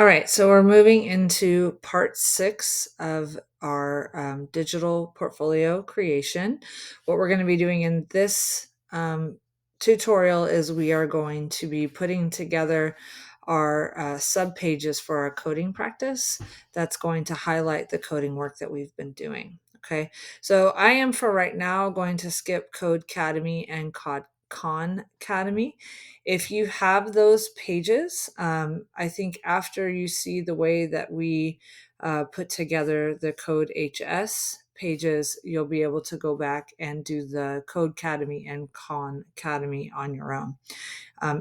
All right, so we're moving into part 6 of our digital portfolio creation. What we're going to be doing in this tutorial is we are going to be putting together our subpages for our coding practice. That's going to highlight the coding work that we've been doing. Okay, so I am for right now going to skip Code Academy and Khan Academy. If you have those pages, I think after you see the way that we put together the Code HS pages, you'll be able to go back and do the Code Academy and Khan Academy on your own.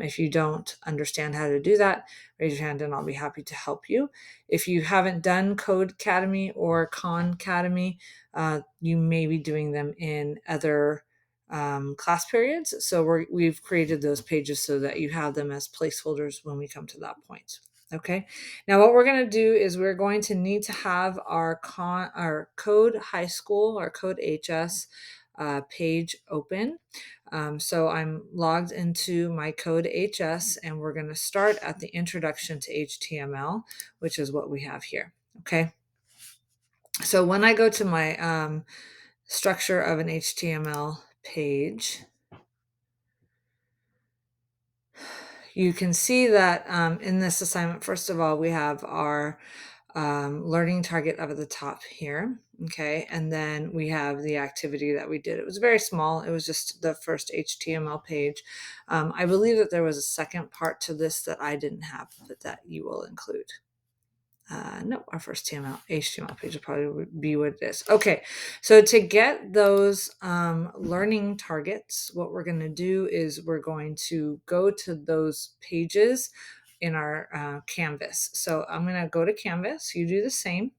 If you don't understand how to do that, raise your hand and I'll be happy to help you. If you haven't done Code Academy or Khan Academy, you may be doing them in other class periods. So we've created those pages so that you have them as placeholders when we come to that point. Okay. Now what we're going to do is we're going to need to have our Code High School, our Code HS page open. So I'm logged into my Code HS and we're going to start at the introduction to HTML, which is what we have here. Okay. So when I go to my structure of an HTML page, you can see that in this assignment, first of all, we have our learning target up at the top here. Okay, and then we have the activity that we did. It was very small. It was just the first HTML page. I believe that there was a second part to this that I didn't have, but that you will include. No, our first HTML page will probably be what it is. Okay, so to get those learning targets, what we're going to do is we're going to go to those pages in our Canvas. So I'm going to go to Canvas. You do the same.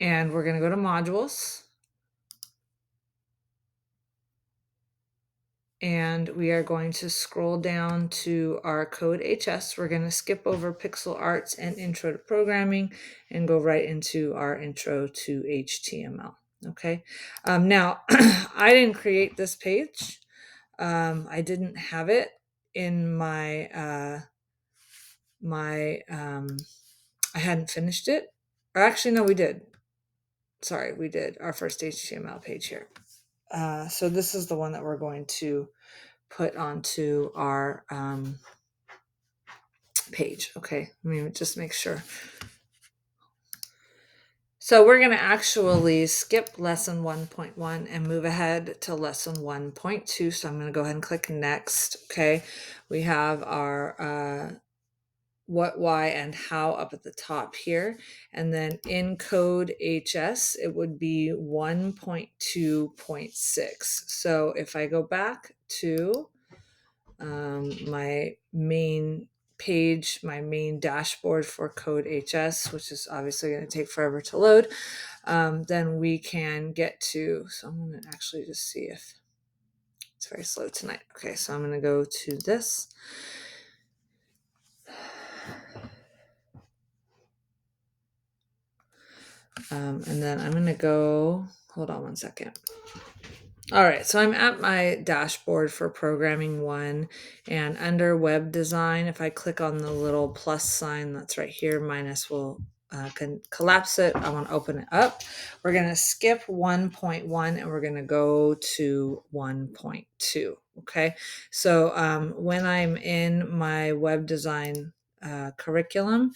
And we're going to go to Modules. And we are going to scroll down to our Code HS. We're going to skip over Pixel Arts and Intro to Programming and go right into our Intro to HTML. Okay. Now, I didn't create this page. I didn't have it in my, I hadn't finished it. Or actually, no, we did. Sorry, we did our first HTML page here. So this is the one that we're going to put onto our page. Okay, let me just make sure. So we're going to actually skip lesson 1.1 and move ahead to lesson 1.2. So I'm going to go ahead and click next. Okay, we have our what, why, and how up at the top here. And then in Code HS, it would be 1.2.6. So if I go back to my main page, my main dashboard for Code HS, which is obviously going to take forever to load, then we can get to, so I'm going to actually just see if it's very slow tonight. Okay, so I'm going to go to this. And then I'm going to go, hold on one second. All right, so I'm at my dashboard for programming 1, and under web design, if I click on the little plus sign that's right here, minus will can collapse it. I want to open it up. We're going to skip 1.1 and we're going to go to 1.2. Okay, so when I'm in my web design curriculum,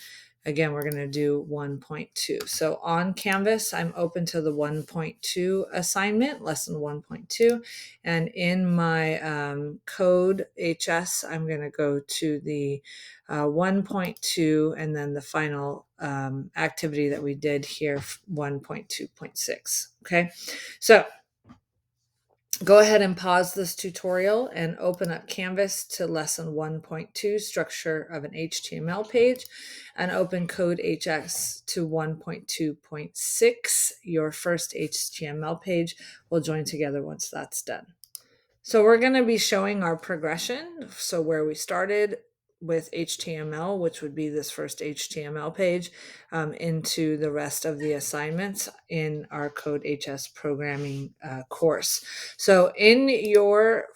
again, we're going to do 1.2. So on Canvas, I'm open to the 1.2 assignment, lesson 1.2. And in my Code HS, I'm going to go to the 1.2 and then the final activity that we did here, 1.2.6. Okay, so go ahead and pause this tutorial and open up Canvas to lesson 1.2, structure of an HTML page, and open Code HS to 1.2.6. Your first HTML page will join together once that's done. So we're going to be showing our progression. So where we started with HTML, which would be this first HTML page, into the rest of the assignments in our Code HS programming course. So in your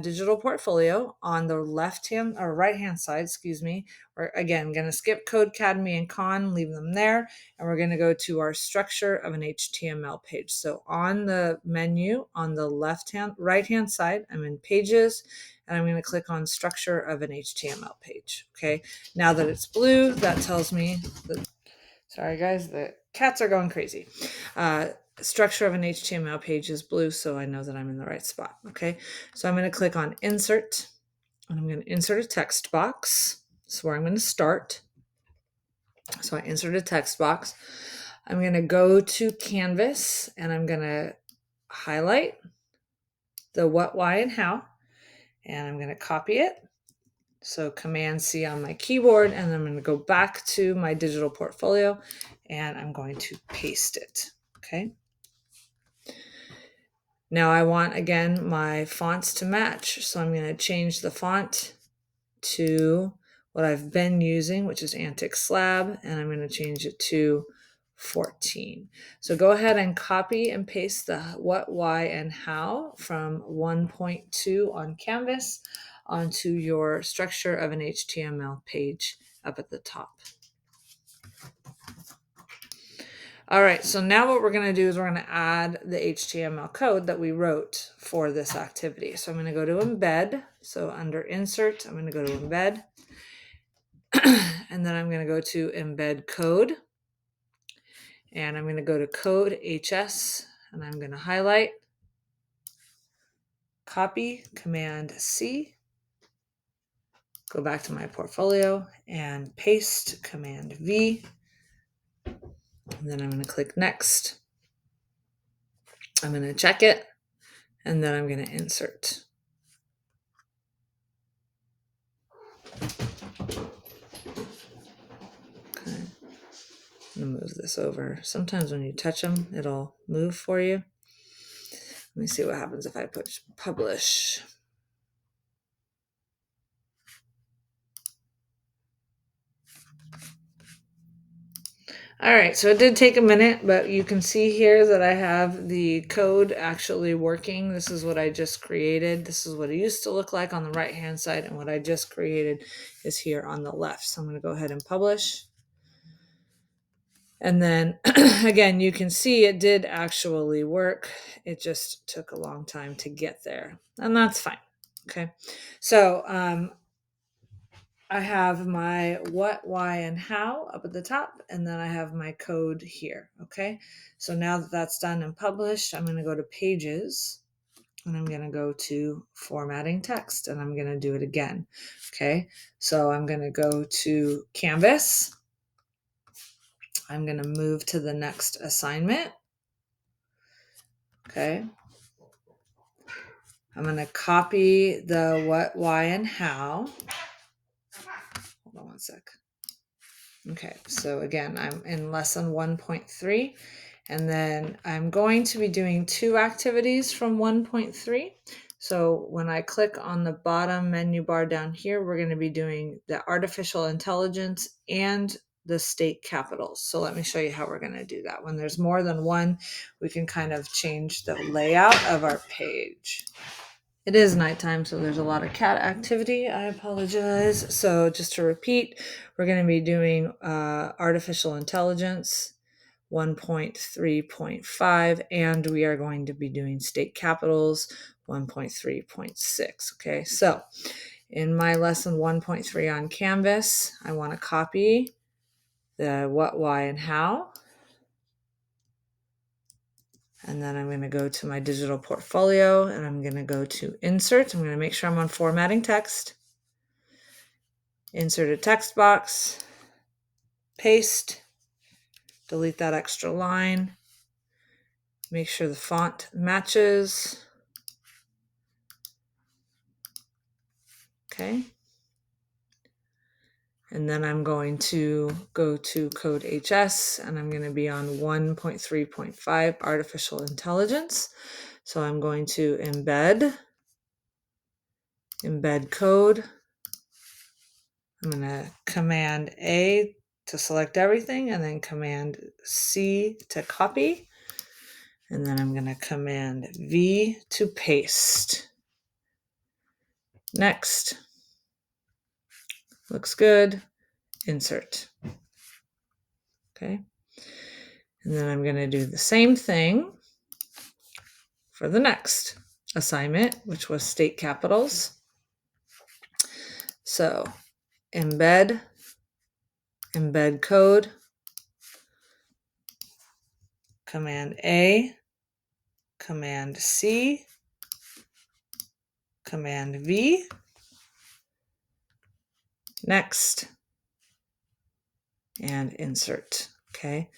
digital portfolio on the left hand or right hand side, excuse me. We're again going to skip Code Academy and Con, leave them there, and we're going to go to our structure of an HTML page. So on the menu on the right hand side, I'm in Pages, and I'm going to click on Structure of an HTML page. Okay, now that it's blue, that tells me that, sorry guys, the cats are going crazy. Structure of an HTML page is blue, so I know that I'm in the right spot. Okay, so I'm going to click on Insert, and I'm going to insert a text box. That's where I'm going to start. So I insert a text box. I'm going to go to Canvas, and I'm going to highlight the what, why, and how, and I'm going to copy it. So Command C on my keyboard, and I'm going to go back to my digital portfolio, and I'm going to paste it. Okay. Now I want, again, my fonts to match. So I'm going to change the font to what I've been using, which is Antic Slab, and I'm going to change it to 14. So go ahead and copy and paste the what, why, and how from 1.2 on Canvas onto your structure of an HTML page up at the top. All right, so now what we're going to do is we're going to add the HTML code that we wrote for this activity. So I'm going to go to Embed. So under Insert, I'm going to go to Embed. And then I'm going to go to Embed Code. And I'm going to go to Code HS, and I'm going to highlight, copy, Command C, go back to my portfolio, and paste, Command V. And then I'm going to click Next. I'm going to check it, and then I'm going to insert. Okay. I'm going to move this over. Sometimes when you touch them, it'll move for you. Let me see what happens if I push Publish. All right, so it did take a minute, but you can see here that I have the code actually working. This is what I just created. This is what it used to look like on the right-hand side, and what I just created is here on the left. So I'm going to go ahead and publish. And then, again, you can see it did actually work. It just took a long time to get there, and that's fine. Okay, so I have my what, why, and how up at the top, and then I have my code here. Okay, so now that that's done and published, I'm going to go to Pages, and I'm going to go to Formatting Text, and I'm going to do it again. Okay, so I'm going to go to Canvas. I'm going to move to the next assignment. Okay, I'm going to copy the what, why, and how. Hold on one sec. Okay, so again, I'm in lesson 1.3, and then I'm going to be doing 2 activities from 1.3. So when I click on the bottom menu bar down here, we're going to be doing the artificial intelligence and the state capitals. So let me show you how we're going to do that. When there's more than one, we can kind of change the layout of our page. It is nighttime, so there's a lot of cat activity. I apologize. So just to repeat, we're going to be doing artificial intelligence 1.3.5, and we are going to be doing state capitals 1.3.6. Okay, so in my lesson 1.3 on Canvas, I want to copy the what, why, and how. And then I'm going to go to my digital portfolio, and I'm going to go to Insert. I'm going to make sure I'm on Formatting Text. Insert a text box. Paste. Delete that extra line. Make sure the font matches. Okay. And then I'm going to go to Code HS, and I'm going to be on 1.3.5 Artificial Intelligence. So I'm going to embed code. I'm going to Command A to select everything, and then Command C to copy. And then I'm going to Command V to paste. Next. Looks good. Insert. Okay. And then I'm going to do the same thing for the next assignment, which was state capitals. So embed code, Command A, Command C, Command V. Next. And insert. Okay.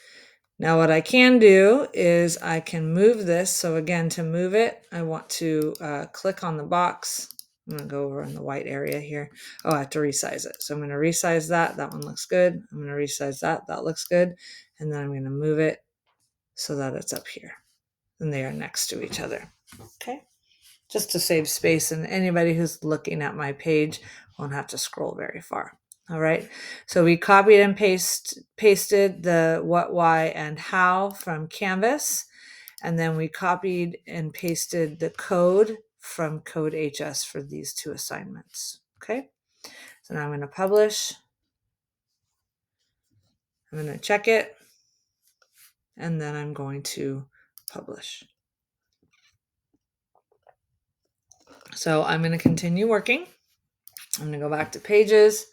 Now what I can do is I can move this. So again, to move it, I want to click on the box. I'm going to go over in the white area here. Oh, I have to resize it. So I'm going to resize that. That one looks good. I'm going to resize that. That looks good. And then I'm going to move it so that it's up here. And they are next to each other. Okay. Just to save space, and anybody who's looking at my page won't have to scroll very far. All right. So we copied and pasted the what, why, and how from Canvas. And then we copied and pasted the code from Code HS for these two assignments. Okay. So now I'm going to publish. I'm going to check it. And then I'm going to publish. So I'm going to continue working. I'm going to go back to Pages.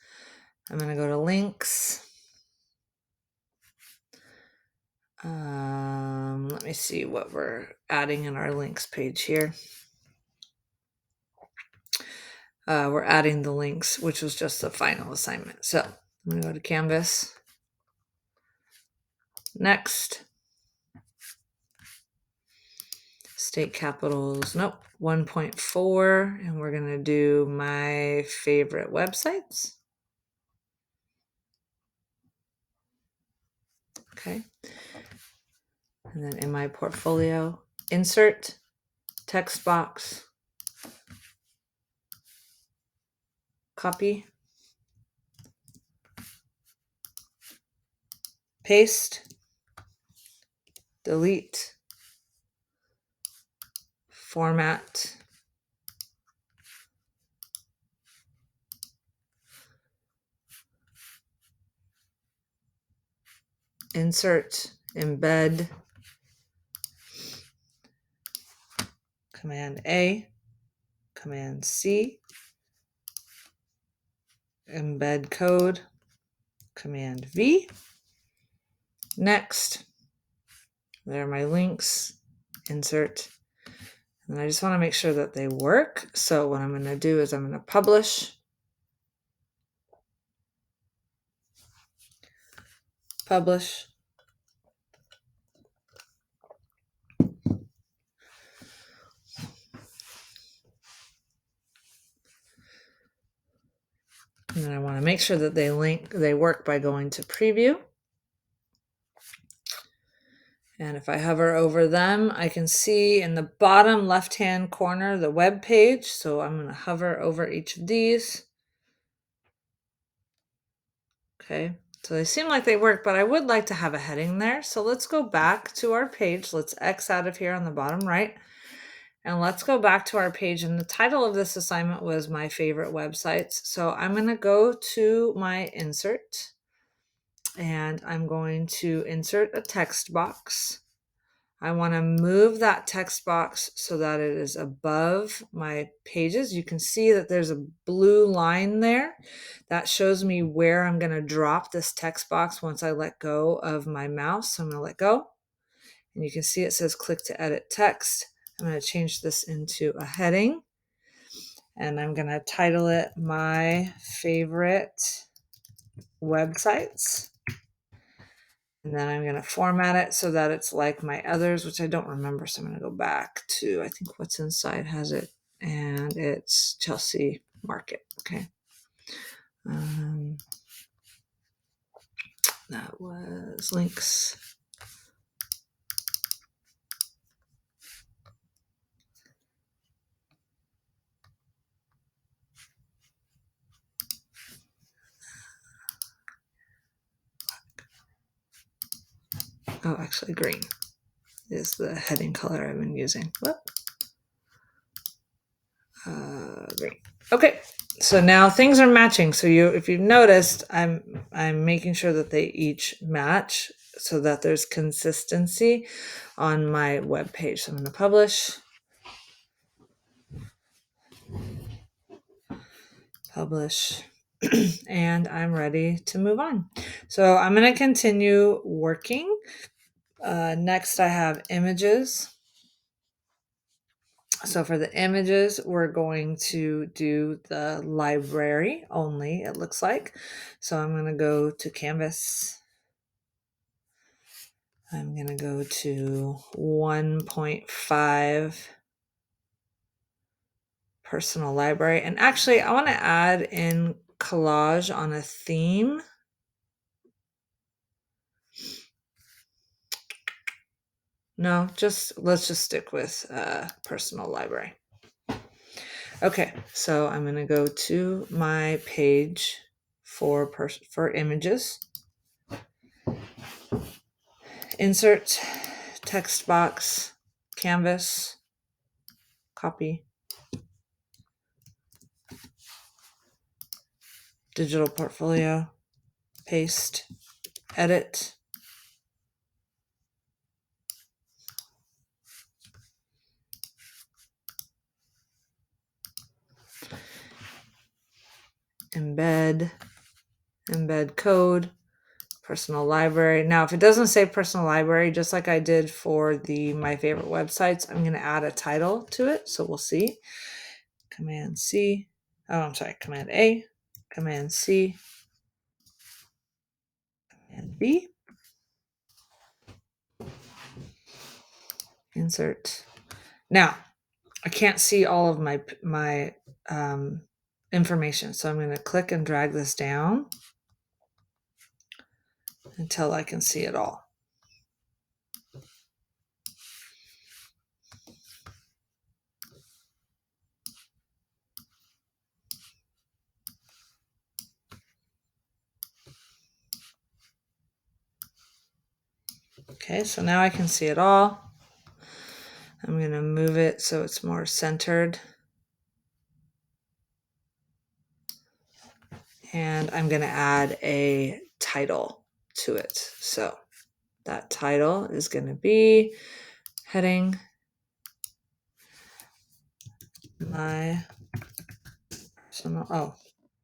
I'm going to go to Links. Let me see what we're adding in our links page here. We're adding the links, which was just the final assignment. So I'm going to go to Canvas. Next. State capitals, nope, 1.4. And we're going to do my favorite websites. Okay. And then in my portfolio, insert, text box, copy, paste, delete, format, insert, embed, Command A, Command C, embed code, Command V. Next, there are my links, insert. And I just want to make sure that they work. So what I'm going to do is I'm going to publish, publish, and then I want to make sure that they work by going to preview. And if I hover over them, I can see in the bottom left-hand corner the web page. So I'm going to hover over each of these. Okay, so they seem like they work, but I would like to have a heading there. So let's go back to our page. Let's X out of here on the bottom right. And let's go back to our page. And the title of this assignment was my favorite websites. So I'm going to go to my insert. And I'm going to insert a text box. I want to move that text box so that it is above my pages. You can see that there's a blue line there that shows me where I'm going to drop this text box once I let go of my mouse. So I'm going to let go. And you can see it says click to edit text. I'm going to change this into a heading. And I'm going to title it My Favorite Websites. And then I'm going to format it so that it's like my others, which I don't remember. So I'm going to go back to, I think What's Inside has it. And it's Chelsea Market. Okay. That was links. Oh, actually green is the heading color I've been using. Whoop. Green. Okay, so now things are matching. So if you've noticed, I'm making sure that they each match so that there's consistency on my web page. So I'm going to publish, and I'm ready to move on. So I'm going to continue working. Next, I have images. So for the images, we're going to do the library only, it looks like. So I'm going to go to Canvas. I'm going to go to 1.5 personal library. And actually, I want to add in collage on a theme. No, let's just stick with personal library. Okay, so I'm going to go to my page for images. Insert text box, canvas, copy, digital portfolio, paste, edit, embed code, personal library. Now, if it doesn't say personal library, just like I did for the my favorite websites, I'm going to add a title to it. So we'll see. Command C. Oh, I'm sorry. Command A. Command C. Command B. Insert. Now, I can't see all of my information, so I'm going to click and drag this down until I can see it all. Okay, so now I can see it all. I'm going to move it so it's more centered. And I'm going to add a title to it. So that title is going to be heading my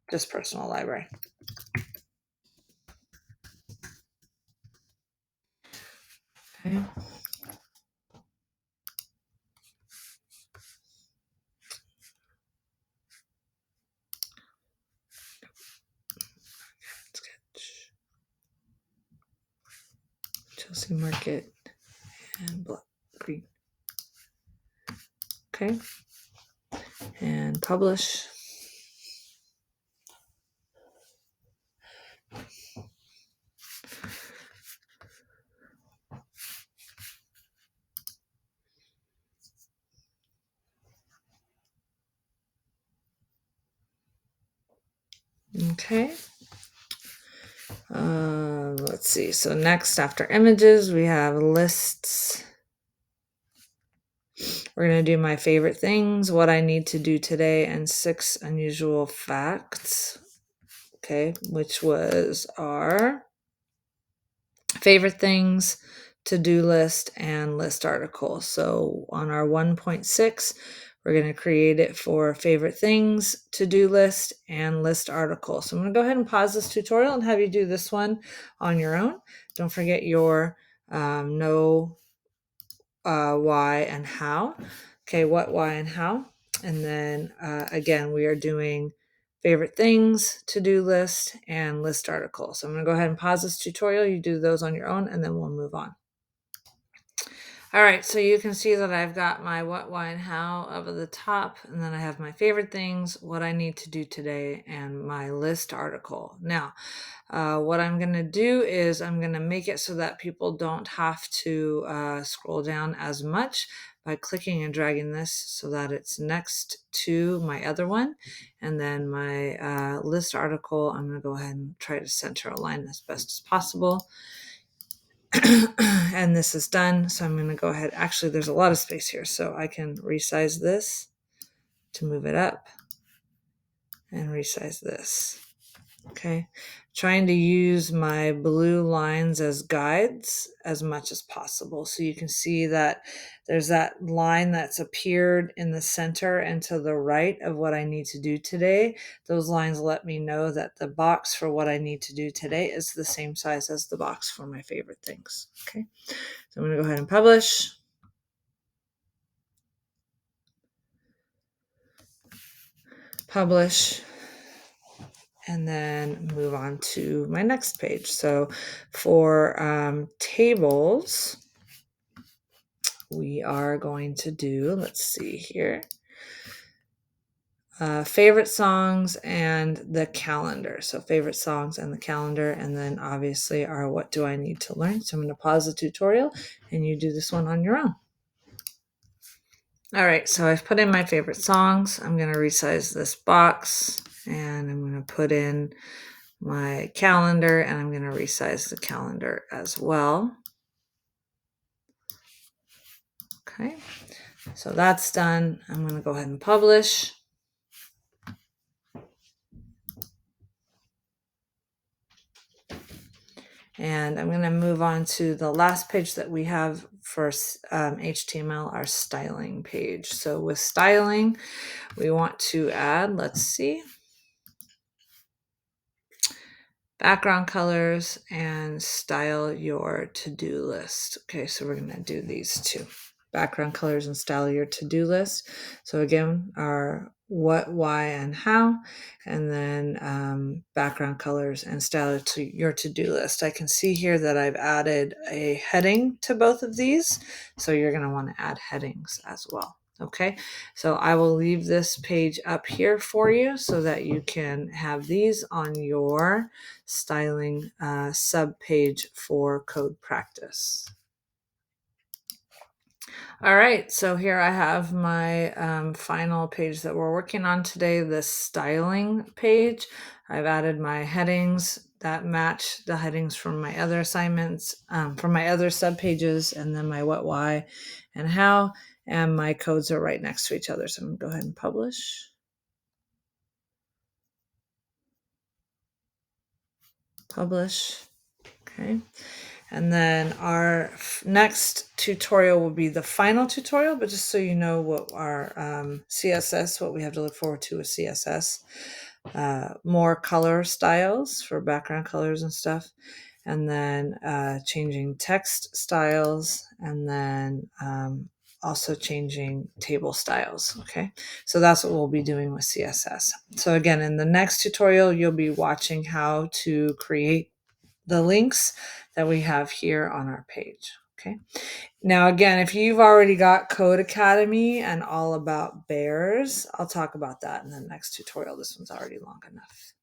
just personal library. Okay. Chelsea Market and green. Okay. And publish. Okay. Let's see. So next, after images, we have lists. We're going to do my favorite things, what I need to do today, and 6 unusual facts. Okay, which was our favorite things, to-do list, and list article. So on our 1.6, we're going to create it for favorite things, to-do list, and list article. So I'm going to go ahead and pause this tutorial and have you do this one on your own. Don't forget your know, why, and how. Okay, what, why, and how. And then again, we are doing favorite things, to-do list, and list article. So I'm going to go ahead and pause this tutorial. You do those on your own, and then we'll move on. All right, so you can see that I've got my what, why, and how up at the top, and then I have my favorite things, what I need to do today, and my list article. Now, what I'm going to do is I'm going to make it so that people don't have to scroll down as much by clicking and dragging this so that it's next to my other one. And then my list article, I'm going to go ahead and try to center align as best as possible. And this is done. So I'm going to go ahead. Actually, there's a lot of space here, so I can resize this to move it up. and resize this. Okay, trying to use my blue lines as guides as much as possible. So you can see that there's that line that's appeared in the center and to the right of what I need to do today. Those lines let me know that the box for what I need to do today is the same size as the box for my favorite things. Okay, so I'm going to go ahead and publish. Publish, and then move on to my next page. So for tables, we are going to do, let's see here, favorite songs and the calendar. So favorite songs and the calendar, and then obviously our what do I need to learn. So I'm going to pause the tutorial and you do this one on your own. All right, so I've put in my favorite songs. I'm going to resize this box and I'm going to put in my calendar and I'm going to resize the calendar as well. Okay, so that's done. I'm going to go ahead and publish. And I'm going to move on to the last page that we have for HTML, our styling page. So with styling, we want to add, let's see, background colors and style your to-do list. Okay, so we're going to do these two. Background colors and style your to-do list. So again, our what, why, and how, and then background colors and style to your to-do list. I can see here that I've added a heading to both of these, so you're going to want to add headings as well. Okay, so I will leave this page up here for you so that you can have these on your styling subpage for code practice. All right, so here I have my final page that we're working on today, the styling page. I've added my headings that match the headings from my other assignments, from my other subpages, and then my what, why, and how, and my codes are right next to each other. So I'm going to go ahead and publish. Publish. Okay. And then our next tutorial will be the final tutorial, but just so you know what our CSS, what we have to look forward to with CSS, more color styles for background colors and stuff, and then changing text styles, and then also changing table styles. Okay, so that's what we'll be doing with CSS. So again, in the next tutorial, you'll be watching how to create the links that we have here on our page. Okay. Now, again, if you've already got Code Academy and all about bears, I'll talk about that in the next tutorial. This one's already long enough.